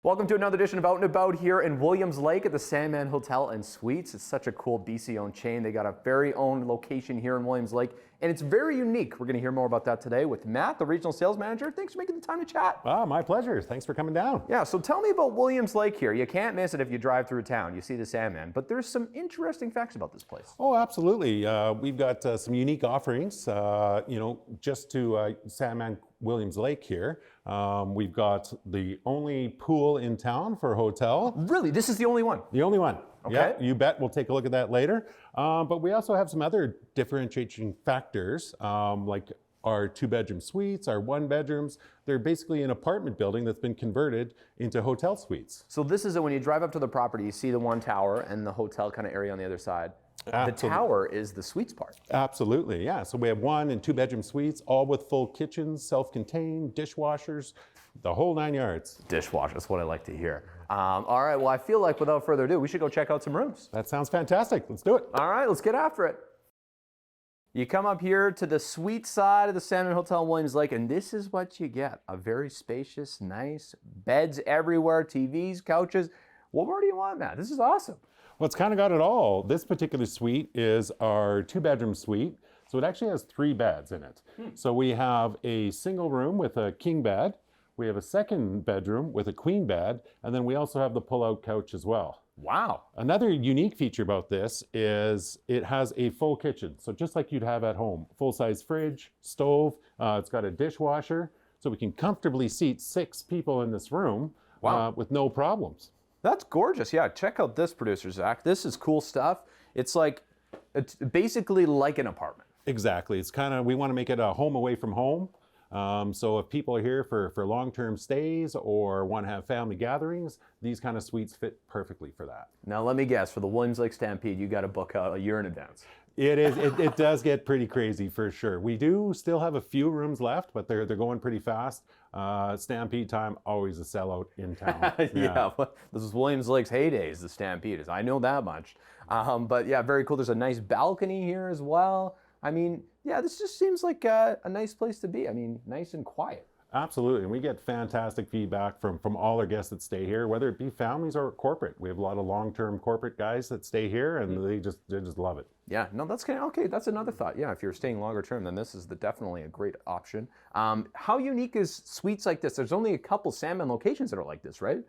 Welcome to another edition of Out and About here in Williams Lake at the Sandman Hotel and Suites. It's such a cool BC-owned chain. They got a very own location here in Williams Lake, and it's very unique. We're going to hear more about that today with Matt, the regional sales manager. Thanks for making the time to chat. My pleasure. Thanks for coming down. Yeah, so tell me about Williams Lake here. You can't miss it if you drive through town. You see the Sandman, but there's some interesting facts about this place. Oh, absolutely. We've got some unique offerings, just to Sandman Williams Lake here. We've got the only pool in town for a hotel. Really? This is the only one? The only one. Okay. Yeah, you bet. We'll take a look at that later. But we also have some other differentiating factors, like our 2-bedroom suites, our 1-bedrooms. They're basically an apartment building that's been converted into hotel suites. So this is when you drive up to the property, you see the one tower and the hotel kind of area on the other side. Absolutely. The tower is the suites part. Absolutely, yeah. So we have 1- and 2-bedroom suites, all with full kitchens, self-contained, dishwashers, the whole 9 yards. Dishwasher, that's what I like to hear. All right, well, I feel like without further ado, we should go check out some rooms. That sounds fantastic. Let's do it. All right, let's get after it. You come up here to the suite side of the Sandman Hotel in Williams Lake, and this is what you get. A very spacious, nice, beds everywhere, TVs, couches. What more do you want, Matt? This is awesome. Well, it's kind of got it all. This particular suite is our 2-bedroom suite. So it actually has 3 beds in it. So we have a single room with a king bed. We have a 2nd bedroom with a queen bed. And then we also have the pull-out couch as well. Wow. Another unique feature about this is it has a full kitchen. So just like you'd have at home, full-size fridge, stove. It's got a dishwasher. So we can comfortably seat 6 people in this room. Wow. With no problems. That's gorgeous. Yeah, check out this, producer Zach. This is cool stuff. It's basically like an apartment. Exactly. It's kind of, we want to make it a home away from home. So if people are here for long-term stays or want to have family gatherings, these kind of suites fit perfectly for that. Now let me guess, for the Williams Lake Stampede, you got to book out a year in advance. It does get pretty crazy for sure. We do still have a few rooms left, but they're going pretty fast. Stampede time, always a sellout in town. Yeah, well, this is Williams Lake's heydays, the Stampede is. I know that much. But yeah, very cool. There's a nice balcony here as well. I mean, yeah, this just seems like a nice place to be. I mean, nice and quiet. Absolutely, and we get fantastic feedback from all our guests that stay here, whether it be families or corporate. We have a lot of long-term corporate guys that stay here, and they just love it. Yeah, no, that's kind of okay. That's another thought. Yeah, if you're staying longer term, then this is definitely a great option. How unique is suites like this? There's only a couple Sandman locations that are like this, right?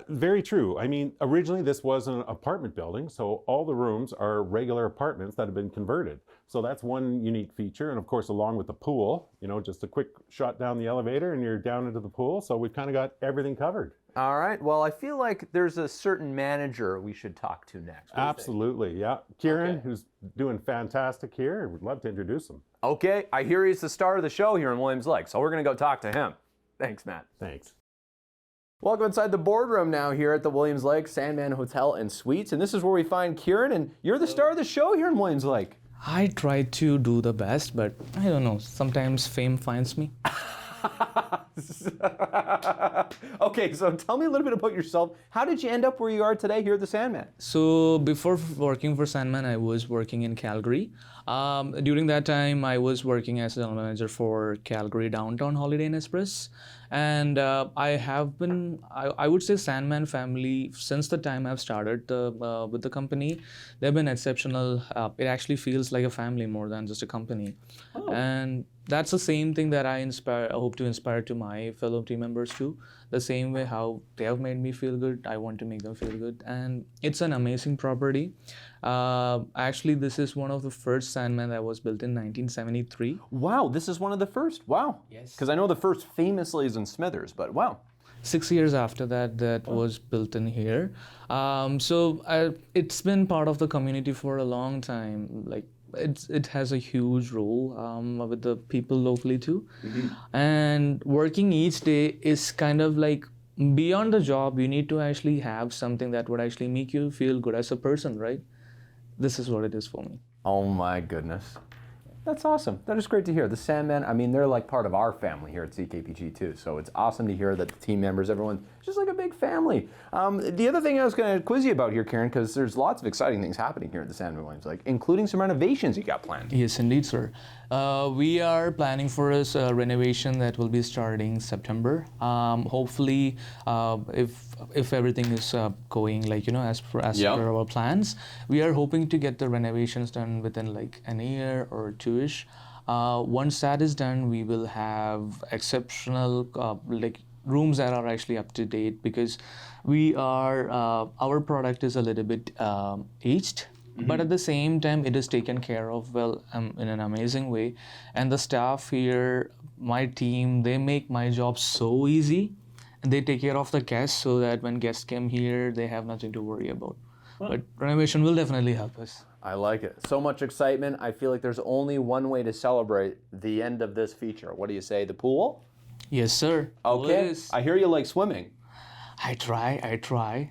Very true. I mean, originally this was an apartment building, so all the rooms are regular apartments that have been converted. So that's one unique feature, and of course, along with the pool, just a quick shot down the elevator and you're down into the pool. So we've kind of got everything covered. All right. Well, I feel like there's a certain manager we should talk to next. Absolutely, yeah. Kieran, who's doing fantastic here. We'd love to introduce him. Okay, I hear he's the star of the show here in Williams Lake, so we're going to go talk to him. Thanks, Matt. Thanks. Welcome inside the boardroom now here at the Williams Lake Sandman Hotel and Suites, and this is where we find Kieran, and you're the star of the show here in Williams Lake. I try to do the best, but I don't know, sometimes fame finds me. Okay, so tell me a little bit about yourself. How did you end up where you are today here at the Sandman? So before working for Sandman, I was working in Calgary. During that time, I was working as a general manager for Calgary Downtown Holiday Inn Express. And I have been, I would say Sandman family, since the time I've started with the company, they've been exceptional. It actually feels like a family more than just a company. Oh. And that's the same thing that I hope to inspire to my fellow team members too. The same way how they have made me feel good, I want to make them feel good. And it's an amazing property. Actually, this is one of the first Sandman that was built in 1973. Wow, this is one of the first? Wow. Yes. Because I know the first famously is in Smithers, but wow. 6 years after that was built in here. It's been part of the community for a long time. Like, it has a huge role with the people locally too. Mm-hmm. And working each day is kind of like beyond the job. You need to actually have something that would actually make you feel good as a person, right? This is what it is for me. Oh my goodness. That's awesome. That is great to hear. The Sandman, I mean, they're like part of our family here at CKPG too. So it's awesome to hear that the team members, everyone, just just like a big family. The other thing I was going to quiz you about here, Karen, because there's lots of exciting things happening here at the Sandman Williams Lake, including some renovations you got planned. Yes, indeed, sir. We are planning for a renovation that will be starting September. Hopefully, if everything is going like as per our plans, we are hoping to get the renovations done within like an year or two-ish. Once that is done, we will have exceptional like rooms that are actually up to date, because we are our product is a little bit aged. But at the same time, it is taken care of well in an amazing way. And the staff here, my team, they make my job so easy. And they take care of the guests so that when guests come here, they have nothing to worry about. But renovation will definitely help us. I like it. So much excitement. I feel like there's only one way to celebrate the end of this feature. What do you say, the pool? Yes, sir. Okay. I hear you like swimming. I try.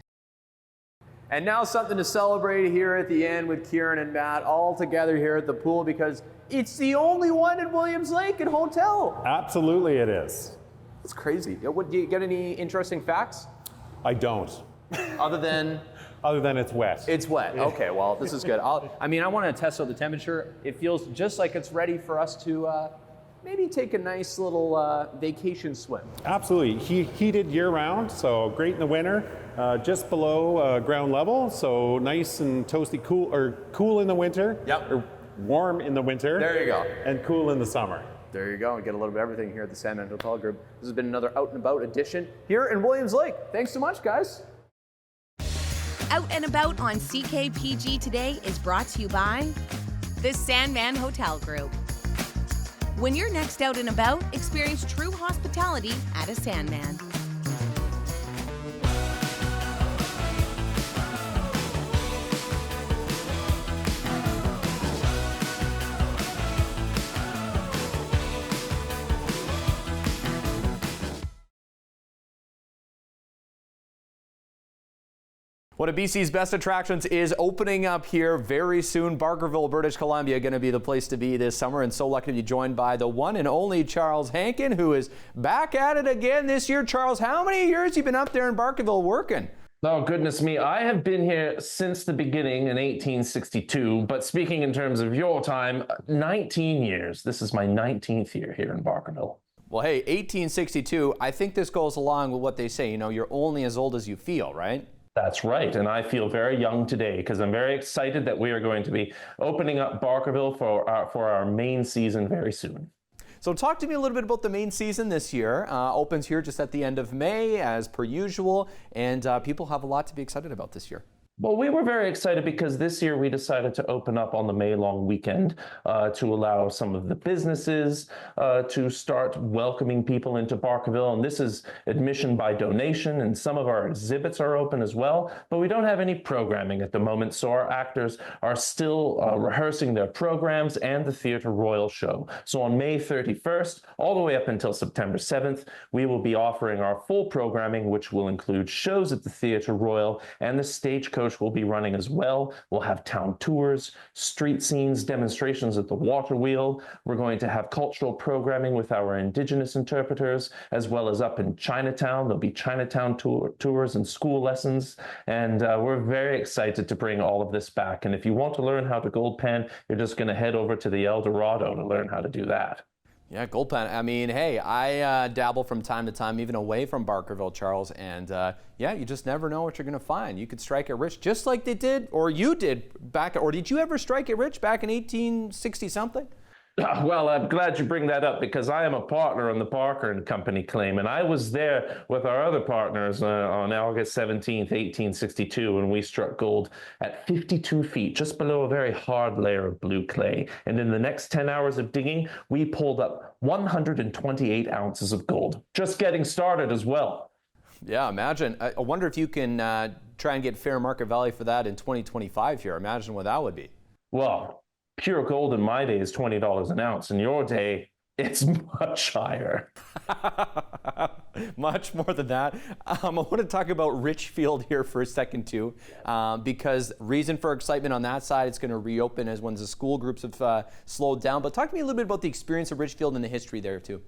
And now something to celebrate here at the end with Kieran and Matt all together here at the pool, because it's the only one in Williams Lake and Hotel. Absolutely it is. It's crazy. What, do you get any interesting facts? I don't. Other than it's wet. It's wet. Okay, well, this is good. I want to test out the temperature. It feels just like it's ready for us to maybe take a nice little vacation swim. Absolutely. Heated year-round, so great in the winter. Just below ground level, so nice and toasty, cool in the winter. Yep. Or warm in the winter. There you go. And cool in the summer. There you go. We get a little bit of everything here at the Sandman Hotel Group. This has been another Out and About edition here in Williams Lake. Thanks so much, guys. Out and About on CKPG Today is brought to you by the Sandman Hotel Group. When you're next out and about, experience true hospitality at a Sandman. One of BC's best attractions is opening up here very soon. Barkerville, British Columbia, going to be the place to be this summer, and so lucky to be joined by the one and only Charles Hankin, who is back at it again this year. Charles, how many years have you been up there in Barkerville working? Oh, goodness me. I have been here since the beginning in 1862, but speaking in terms of your time, 19 years. This is my 19th year here in Barkerville. Well, hey, 1862, I think this goes along with what they say, you're only as old as you feel, right? That's right, and I feel very young today because I'm very excited that we are going to be opening up Barkerville for our main season very soon. So talk to me a little bit about the main season this year. Opens here just at the end of May, as per usual, and people have a lot to be excited about this year. Well, we were very excited because this year we decided to open up on the May long weekend to allow some of the businesses to start welcoming people into Barkerville. And this is admission by donation, and some of our exhibits are open as well. But we don't have any programming at the moment, so our actors are still rehearsing their programs and the Theatre Royal show. So on May 31st, all the way up until September 7th, we will be offering our full programming, which will include shows at the Theatre Royal, and the Stagecoach will be running as well. We'll have town tours, street scenes, demonstrations at the water wheel. We're going to have cultural programming with our Indigenous interpreters, as well as up in Chinatown. There'll be Chinatown tours and school lessons. And we're very excited to bring all of this back. And if you want to learn how to gold pan, you're just going to head over to the El Dorado to learn how to do that. Yeah, gold pan. I mean, hey, I dabble from time to time, even away from Barkerville, Charles, and yeah, you just never know what you're going to find. You could strike it rich just like they did, or you did or did you ever strike it rich back in 1860-something? Well, I'm glad you bring that up because I am a partner on the Parker and Company claim, and I was there with our other partners on August 17th, 1862, when we struck gold at 52 feet, just below a very hard layer of blue clay. And in the next 10 hours of digging, we pulled up 128 ounces of gold. Just getting started as well. Yeah, imagine. I wonder if you can try and get fair market value for that in 2025 here. Imagine what that would be. Well, pure gold in my day is $20 an ounce. In your day, it's much higher. Much more than that. I want to talk about Richfield here for a second too, because reason for excitement on that side, it's going to reopen as once the school groups have slowed down. But talk to me a little bit about the experience of Richfield and the history there too.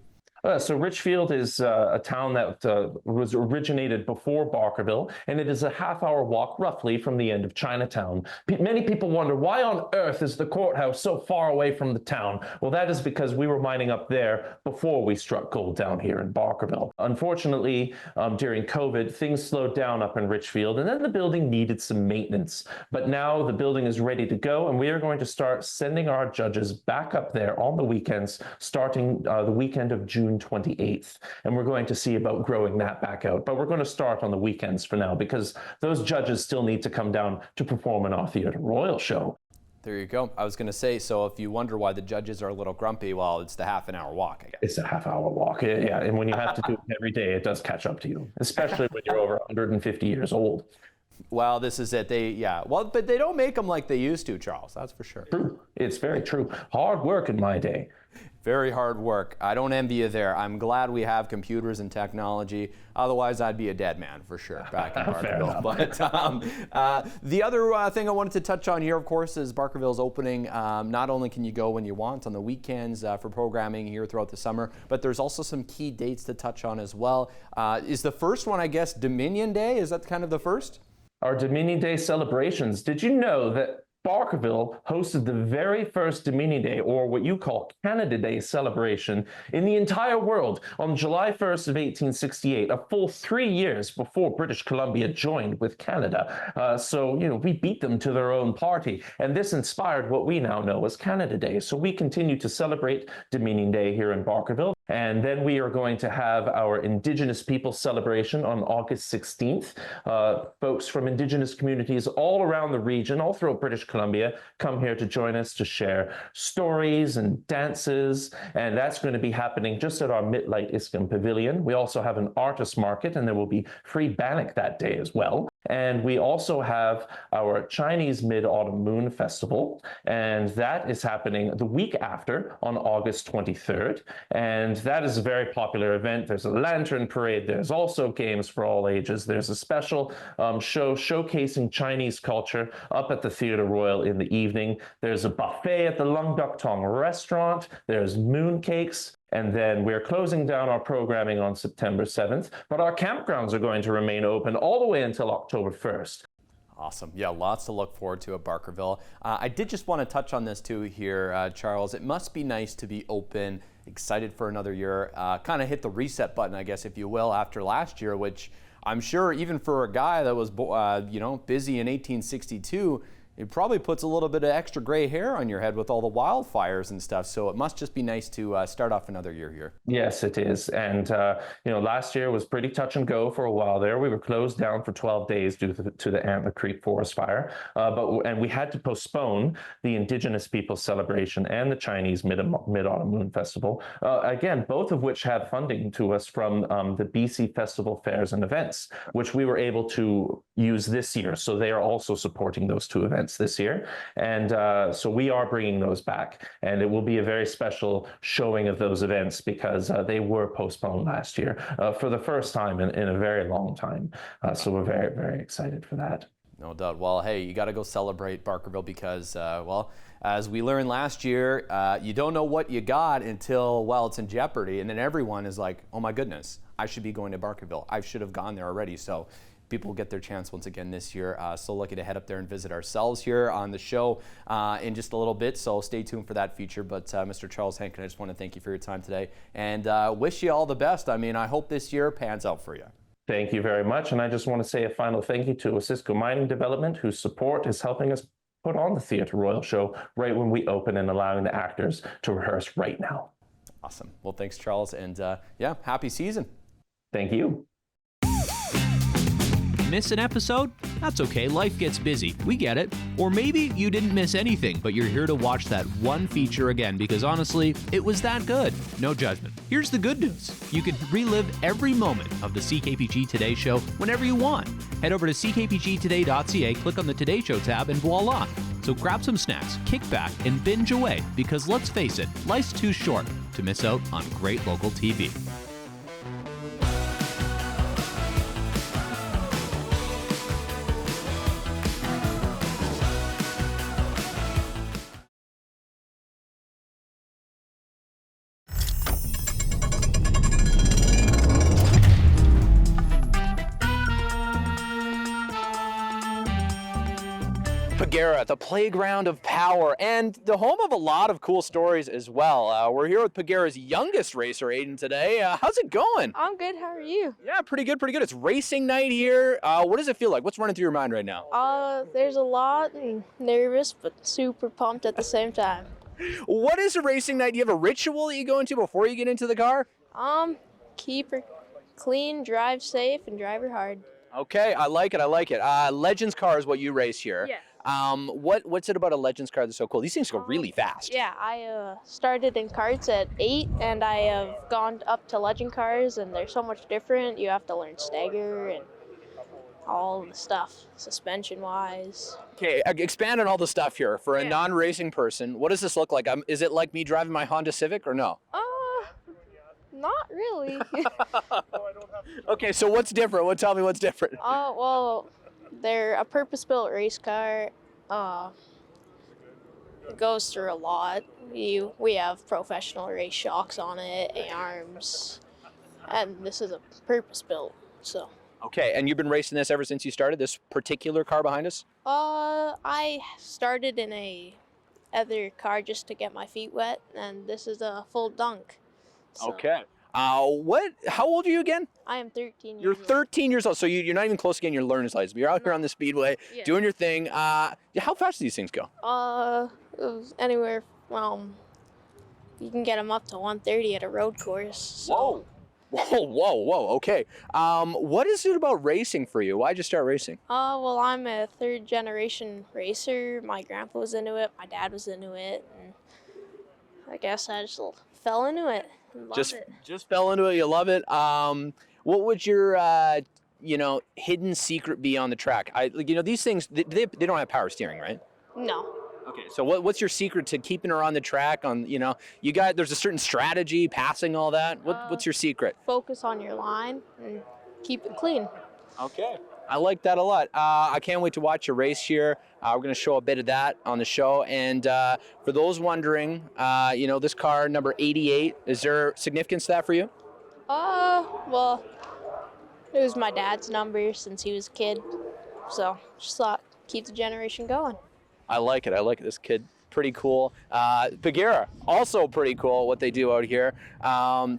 So Richfield is a town that was originated before Barkerville, and it is a half-hour walk roughly from the end of Chinatown. Many people wonder, why on earth is the courthouse so far away from the town? Well, that is because we were mining up there before we struck gold down here in Barkerville. Unfortunately, during COVID, things slowed down up in Richfield, and then the building needed some maintenance. But now the building is ready to go, and we are going to start sending our judges back up there on the weekends, starting the weekend of June 28th. And we're going to see about growing that back out. But we're going to start on the weekends for now because those judges still need to come down to perform in our Theatre Royal show. There you go. I was going to say, so if you wonder why the judges are a little grumpy, well, it's the half-an-hour walk, I guess. It's a half-hour walk, yeah. And when you have to do it every day, it does catch up to you, especially when you're over 150 years old. Well, this is it. But they don't make them like they used to, Charles. That's for sure. True. It's very true. Hard work in my day. Very hard work. I don't envy you there. I'm glad we have computers and technology. Otherwise, I'd be a dead man for sure back in Barkerville. But the other thing I wanted to touch on here, of course, is Barkerville's opening. Not only can you go when you want on the weekends for programming here throughout the summer, but there's also some key dates to touch on as well. Is the first one, I guess, Dominion Day? Is that kind of the first? Our Dominion Day celebrations. Did you know that Barkerville hosted the very first Dominion Day, or what you call Canada Day celebration, in the entire world on July 1st of 1868, a full 3 years before British Columbia joined with Canada. So, we beat them to their own party, and this inspired what we now know as Canada Day. So we continue to celebrate Dominion Day here in Barkerville. And then we are going to have our Indigenous People celebration on August 16th. Folks from Indigenous communities all around the region, all throughout British Columbia, come here to join us to share stories and dances. And that's going to be happening just at our Mitlight Iscombe Pavilion. We also have an artist market, and there will be free bannock that day as well. And we also have our Chinese Mid-Autumn Moon Festival, and that is happening the week after on August 23rd. And that is a very popular event. There's a lantern parade. There's also games for all ages. There's a special show showcasing Chinese culture up at the Theatre Royal in the evening. There's a buffet at the Lung Duck Tong restaurant. There's mooncakes. And then we're closing down our programming on September 7th, but our campgrounds are going to remain open all the way until October 1st. Awesome. Yeah, lots to look forward to at Barkerville. I did just want to touch on this too here, Charles. It must be nice to be open, excited for another year, kind of hit the reset button, I guess, if you will, after last year, which I'm sure even for a guy that was, busy in 1862, it probably puts a little bit of extra gray hair on your head with all the wildfires and stuff. So it must just be nice to start off another year here. Yes, it is. And, last year was pretty touch and go for a while there. We were closed down for 12 days due to the Antler Creek forest fire. And we had to postpone the Indigenous People celebration and the Chinese Mid-Autumn Moon Festival. Again, both of which had funding to us from the BC Festival Fairs and Events, which we were able to use this year. So they are also supporting those two events this year. And so we are bringing those back. And it will be a very special showing of those events because they were postponed last year for the first time in a very long time. So we're very, very excited for that. No doubt. Well, hey, you got to go celebrate Barkerville because, as we learned last year, you don't know what you got until, it's in jeopardy. And then everyone is like, oh my goodness, I should be going to Barkerville. I should have gone there already. So people will get their chance once again this year. So lucky to head up there and visit ourselves here on the show in just a little bit. So stay tuned for that feature. But Mr. Charles Hankin, I just want to thank you for your time today and wish you all the best. I mean, I hope this year pans out for you. Thank you very much. And I just want to say a final thank you to Osisko Mining Development, whose support is helping us put on the Theatre Royal show right when we open and allowing the actors to rehearse right now. Awesome. Well, thanks, Charles. And happy season. Thank you. Miss an episode? That's okay, life gets busy. We get it. Or maybe you didn't miss anything, but you're here to watch that one feature again because honestly, it was that good. No judgment. Here's the good news. You can relive every moment of the CKPG Today show whenever you want. Head over to ckpgtoday.ca, click on the Today Show tab, and voila. So grab some snacks, kick back, and binge away because let's face it, life's too short to miss out on great local TV. Pagera, the playground of power, and the home of a lot of cool stories as well. We're here with Pagera's youngest racer, Aiden, today. How's it going? I'm good. How are you? Yeah, pretty good, pretty good. It's racing night here. What does it feel like? What's running through your mind right now? There's a lot and nervous, but super pumped at the same time. What is a racing night? Do you have a ritual that you go into before you get into the car? Keep her clean, drive safe, and drive her hard. Okay, I like it, I like it. Legends car is what you race here. Yeah. What's it about a Legends car that's so cool? These things go really fast. Yeah, I started in karts at 8, and I have gone up to legend cars, and they're so much different. You have to learn stagger and all the stuff, suspension-wise. Okay, expand on all the stuff here. For a non-racing person, what does this look like? Is it like me driving my Honda Civic or no? Not really. Okay, so what's different? Tell me what's different. Well, they're a purpose-built race car. It goes through a lot. We have professional race shocks on it, arms, and this is a purpose-built, so. Okay, and you've been racing this ever since you started, this particular car behind us? I started in a other car just to get my feet wet, and this is a full dunk. So. Okay. How old are you again? I am 13 years You're old. 13 years old, so you're not even close to getting your learner's license, but you're out here on the speedway, doing your thing. How fast do these things go? It was anywhere from, you can get them up to 130 at a road course. So. Whoa, okay. What is it about racing for you? Why'd you start racing? Well, I'm a third generation racer. My grandpa was into it, my dad was into it, and I guess I just fell into it. Just fell into it, you love it. What would your hidden secret be on the track? These things, they don't have power steering, right? No. Okay, so what's your secret to keeping her on the track? There's a certain strategy, passing all that. What's your secret? Focus on your line and keep it clean. Okay. I like that a lot. I can't wait to watch your race here. We're going to show a bit of that on the show. And for those wondering, this car, number 88, is there significance to that for you? Well, it was my dad's number since he was a kid. So just thought, keep the generation going. I like it. This kid, pretty cool. Pagera, also pretty cool what they do out here.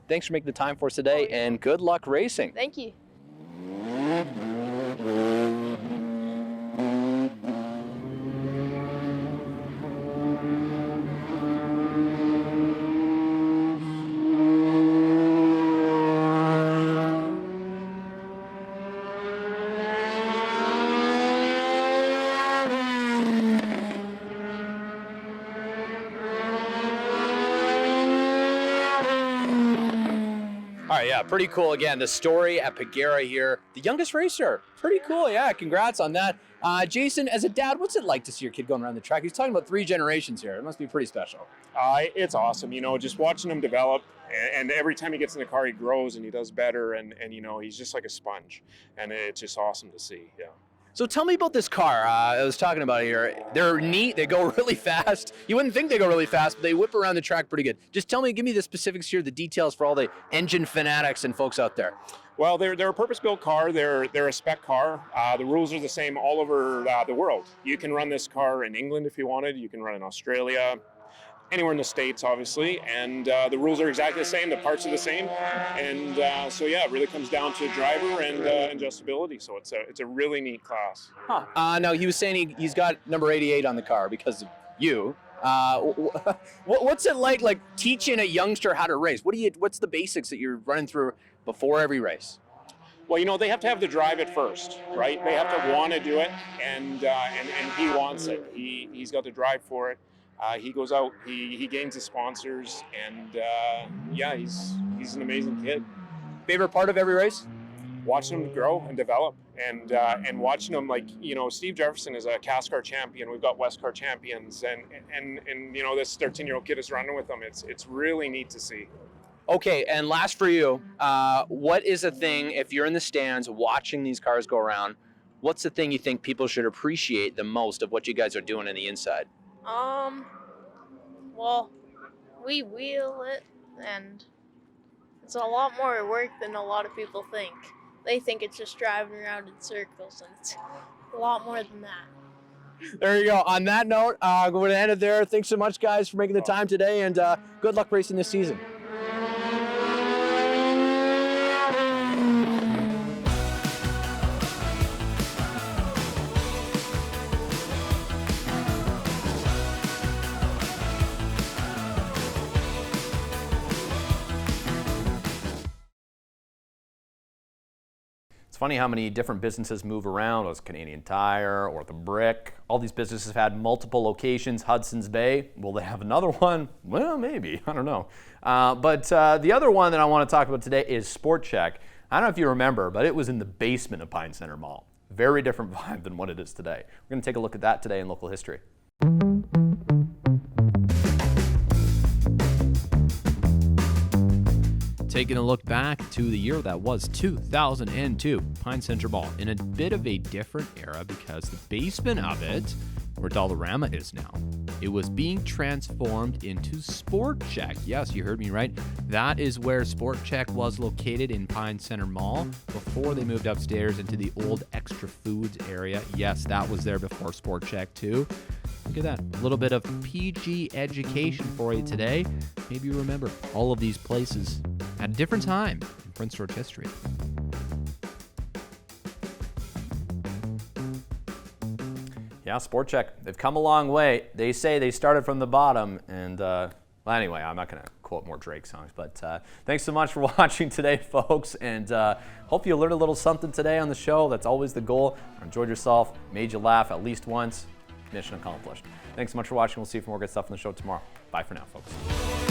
Thanks for making the time for us today, and good luck racing. Thank you. All right, yeah, pretty cool. Again, the story at Pagera here, the youngest racer. Pretty cool, yeah, congrats on that. Jason, as a dad, what's it like to see your kid going around the track? He's talking about 3 generations here. It must be pretty special. It's awesome, just watching him develop, and every time he gets in the car, he grows and he does better, and he's just like a sponge, and it's just awesome to see, yeah. So tell me about this car. I was talking about it here. They're neat. They go really fast. You wouldn't think they go really fast, but they whip around the track pretty good. Just give me the specifics here, the details for all the engine fanatics and folks out there. Well, they're a purpose-built car. They're a spec car. The rules are the same all over the world. You can run this car in England if you wanted. You can run in Australia, anywhere in the States, obviously. And the rules are exactly the same. The parts are the same. And it really comes down to driver and adjustability. So it's a really neat class. Now, he was saying he's got number 88 on the car because of you. What's it like teaching a youngster how to race? What's the basics that you're running through before every race? Well, they have to have the drive at first, right? They have to want to do it, and he wants it. He's got the drive for it. He goes out, he gains the sponsors, and he's an amazing kid. Favorite part of every race? Watching him grow and develop, and watching him, Steve Jefferson is a CASCAR champion. We've got WestCar champions, and this 13-year-old kid is running with them. It's really neat to see. Okay, and last for you, what is a thing, if you're in the stands watching these cars go around, what's the thing you think people should appreciate the most of what you guys are doing on the inside? Well, we wheel it, and it's a lot more work than a lot of people think. They think it's just driving around in circles, and it's a lot more than that. There you go. On that note, we're going to end it there. Thanks so much, guys, for making the time today, and good luck racing this season. It's funny how many different businesses move around. It was Canadian Tire or The Brick. All these businesses have had multiple locations. Hudson's Bay, will they have another one? Well, maybe, I don't know. But the other one that I want to talk about today is Sport Check. I don't know if you remember, but it was in the basement of Pine Center Mall. Very different vibe than what it is today. We're going to take a look at that today in local history. Taking a look back to the year that was 2002, Pine Center Mall, in a bit of a different era because the basement of it, where Dollarama is now, it was being transformed into Sport Check. Yes, you heard me right. That is where Sport Check was located in Pine Center Mall before they moved upstairs into the old Extra Foods area. Yes, that was there before Sport Check too. Look at that, a little bit of PG education for you today. Maybe you remember all of these places at a different time in Prince George history. Yeah, Sport Check, they've come a long way. They say they started from the bottom, and well, anyway, I'm not going to quote more Drake songs, but thanks so much for watching today, folks, and hope you learned a little something today on the show. That's always the goal. Enjoyed yourself, made you laugh at least once. Mission accomplished. Thanks so much for watching. We'll see you for more good stuff on the show tomorrow. Bye for now, folks.